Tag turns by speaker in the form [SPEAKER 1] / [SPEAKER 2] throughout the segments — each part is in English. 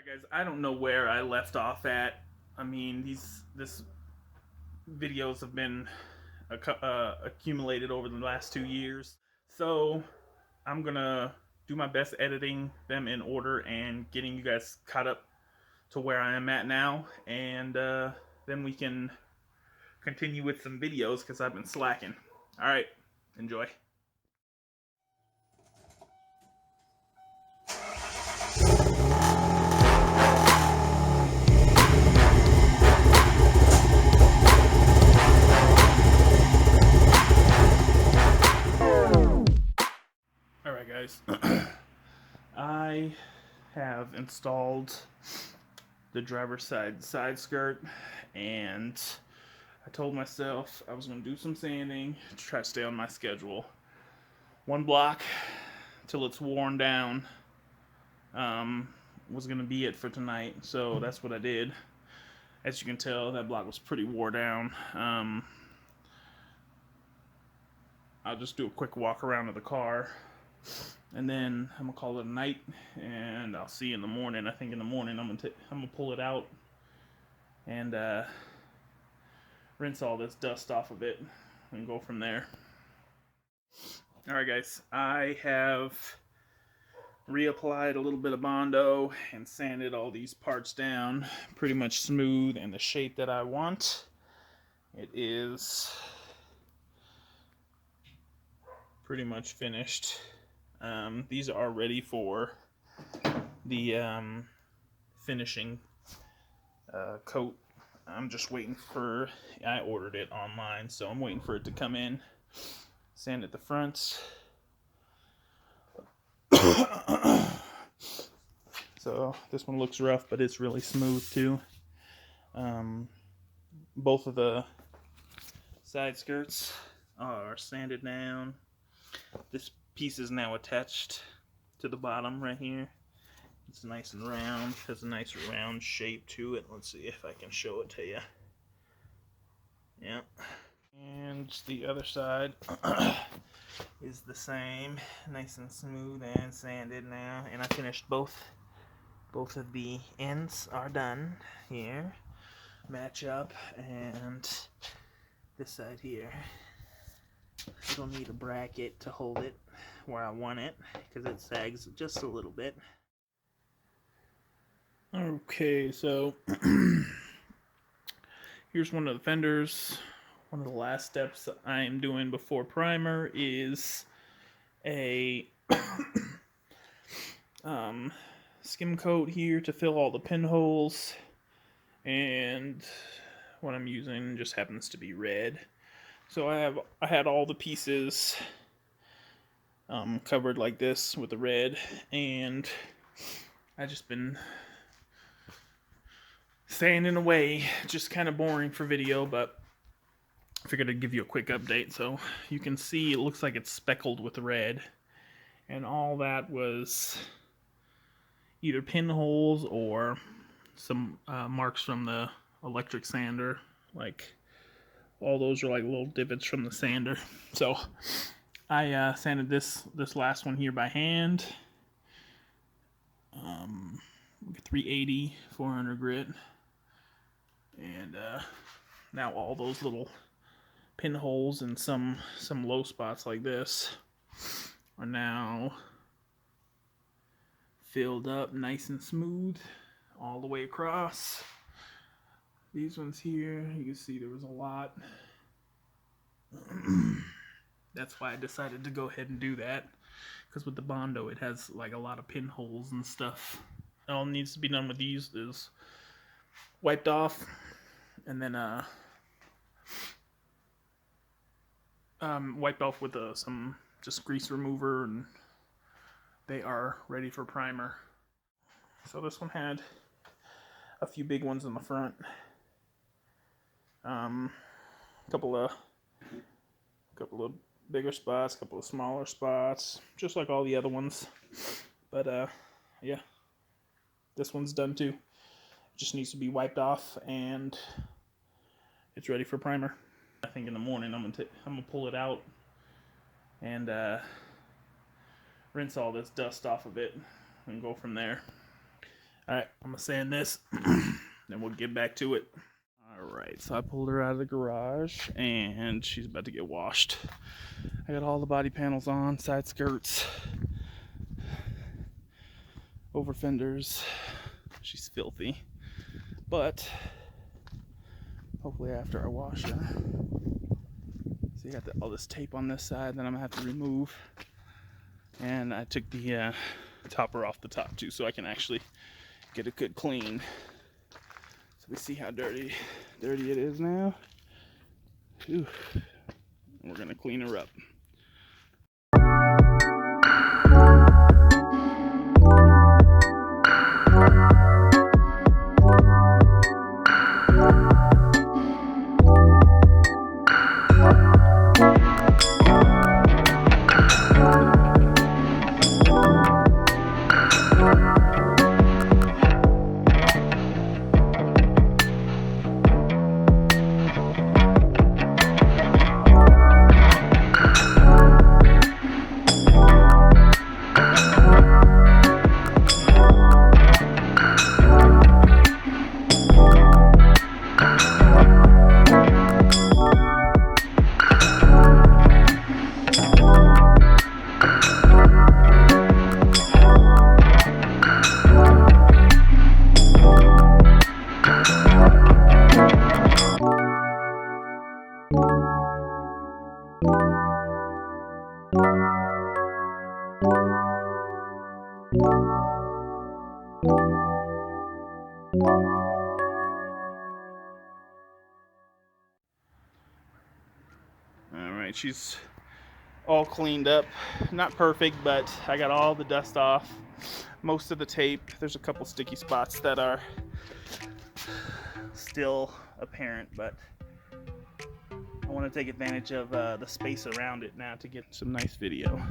[SPEAKER 1] Alright guys, I don't know where I left off at. I mean, this videos have been accumulated over the last 2 years. So I'm gonna do my best editing them in order and getting you guys caught up to where I am at now, and then we can continue with some videos because I've been slacking. All right, enjoy. Alright guys, I have installed the driver's side skirt, and I told myself I was going to do some sanding to try to stay on my schedule. One block till it's worn down was going to be it for tonight, so that's what I did. As you can tell, that block was pretty wore down. I'll just do a quick walk around of the car, and then I'm gonna call it a night, and I'll see you in the morning. I think in the morning I'm gonna pull it out and rinse all this dust off of it and go from there. Alright guys, I have reapplied a little bit of Bondo and sanded all these parts down pretty much smooth and the shape that I want. It is pretty much finished. These are ready for the finishing coat. I'm just waiting for, I ordered it online, so I'm waiting for it to come in. Sand at the fronts. So this one looks rough, but it's really smooth too. Both of the side skirts are sanded down. This piece is now attached to the bottom right here. It's nice and round, has a nice round shape to it. Let's see if I can show it to you. Yep. And the other side is the same, nice and smooth and sanded now. And I finished both of the ends are done here. Match up, and this side here, it'll need a bracket to hold it where I want it because it sags just a little bit. Okay, so here's one of the fenders. One of the last steps I am doing before primer is a skim coat here to fill all the pinholes, and what I'm using just happens to be red. So I had all the pieces covered like this with the red, and I just been sanding away. Just kind of boring for video, but I figured I'd give you a quick update. So you can see it looks like it's speckled with red, and all that was either pinholes or some marks from the electric sander. Like, all those are like little divots from the sander. So I sanded this last one here by hand. 380 400 grit, and now all those little pinholes and some low spots like this are now filled up nice and smooth all the way across. These ones here, you can see there was a lot. That's why I decided to go ahead and do that, because with the Bondo it has like a lot of pinholes and stuff. All needs to be done with these is wiped off, and then wiped off with some just grease remover, and they are ready for primer. So this one had a few big ones in the front, couple of bigger spots, couple of smaller spots, just like all the other ones. But yeah, this one's done too. It just needs to be wiped off, and it's ready for primer. I think in the morning I'm gonna pull it out and rinse all this dust off of it and go from there. All right, I'm gonna sand this, then we'll get back to it. All right, so I pulled her out of the garage, and she's about to get washed. I got all the body panels on, side skirts, over fenders. She's filthy, but hopefully after I wash her. So you got all this tape on this side that I'm gonna have to remove, and I took the topper off the top too, so I can actually get a good clean. So we see how dirty it is now. Whew. We're gonna clean her up. Alright, she's all cleaned up. Not perfect, but I got all the dust off. Most of the tape. There's a couple sticky spots that are still apparent, but I want to take advantage of the space around it now to get some nice video.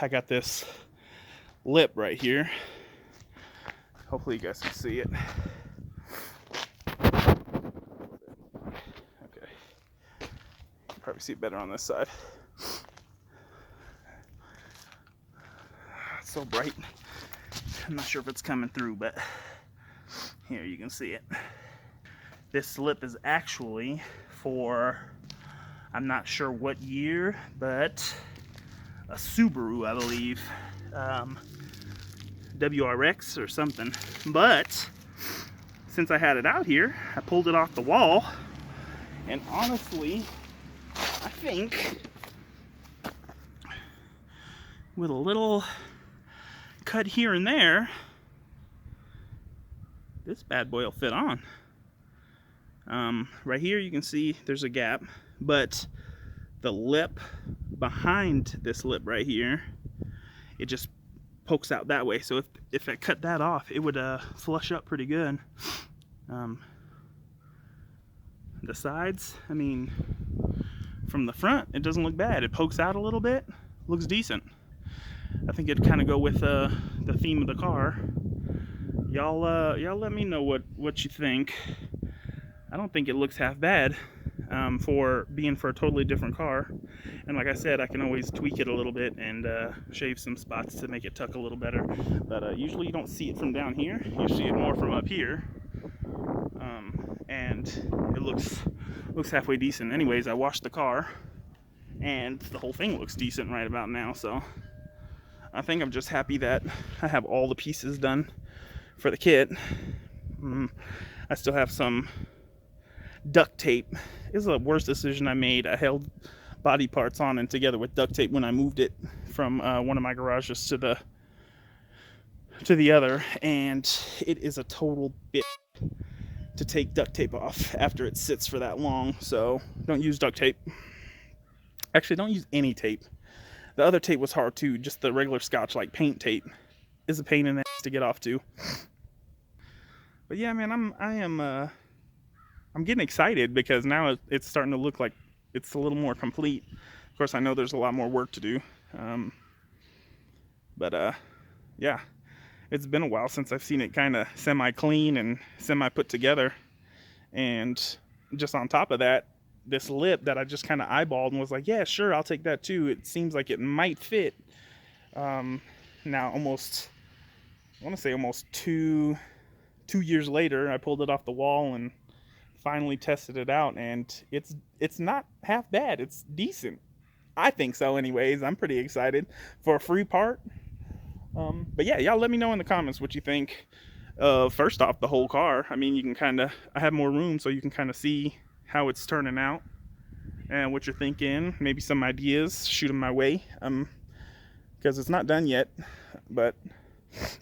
[SPEAKER 1] I got this lip right here. Hopefully you guys can see it. Okay. Probably see it better on this side. It's so bright. I'm not sure if it's coming through, but here you can see it. This lip is actually for, I'm not sure what year, but a Subaru, I believe, WRX or something. But since I had it out here, I pulled it off the wall, and honestly, I think with a little cut here and there, this bad boy will fit on. Right here you can see there's a gap, but the lip behind this lip right here, it just pokes out that way. So if I cut that off, it would flush up pretty good. The sides, I mean, from the front, it doesn't look bad. It pokes out a little bit, looks decent. I think it'd kind of go with the theme of the car. Y'all let me know what you think. I don't think it looks half bad for being for a totally different car. And like I said, I can always tweak it a little bit and shave some spots to make it tuck a little better. But usually you don't see it from down here. You see it more from up here. And it looks halfway decent. Anyways, I washed the car, and the whole thing looks decent right about now. So I think I'm just happy that I have all the pieces done for the kit. I still have some duct tape. This is the worst decision I made. I held body parts on and together with duct tape when I moved it from one of my garages to the other, and it is a total bitch to take duct tape off after it sits for that long. So don't use duct tape. Actually, don't use any tape. The other tape was hard too. Just the regular Scotch like paint tape is a pain in the ass to get off too. But yeah, man, I'm getting excited because now it's starting to look like it's a little more complete. Of course, I know there's a lot more work to do. But yeah, it's been a while since I've seen it kind of semi-clean and semi-put together. And just on top of that, this lip that I just kind of eyeballed and was like, yeah, sure, I'll take that too. It seems like it might fit. Now almost, I want to say almost two years later, I pulled it off the wall and finally tested it out, and it's not half bad. It's decent. I think so anyways. I'm pretty excited for a free part. But yeah, y'all let me know in the comments what you think. First off, the whole car. I mean, you can kind of, I have more room so you can kind of see how it's turning out and what you're thinking. Maybe some ideas, shoot them my way. Because it's not done yet, but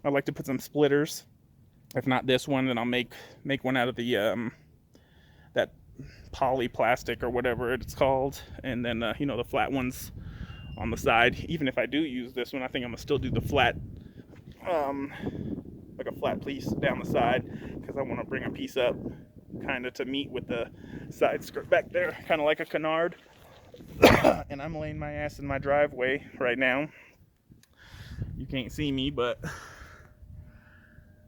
[SPEAKER 1] I'd like to put some splitters. If not this one, then I'll make one out of the that poly plastic or whatever it's called, and then you know, the flat ones on the side. Even if I do use this one, I think I'm gonna still do the flat, like a flat piece down the side, because I want to bring a piece up kind of to meet with the side skirt back there, kind of like a canard. And I'm laying my ass in my driveway right now. You can't see me, but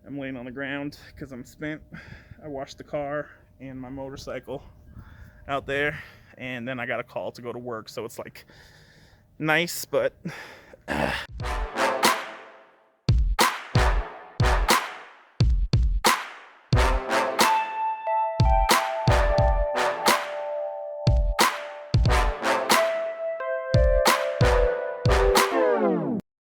[SPEAKER 1] I'm laying on the ground because I'm spent. I washed the car and my motorcycle out there, and then I got a call to go to work, so it's like nice, but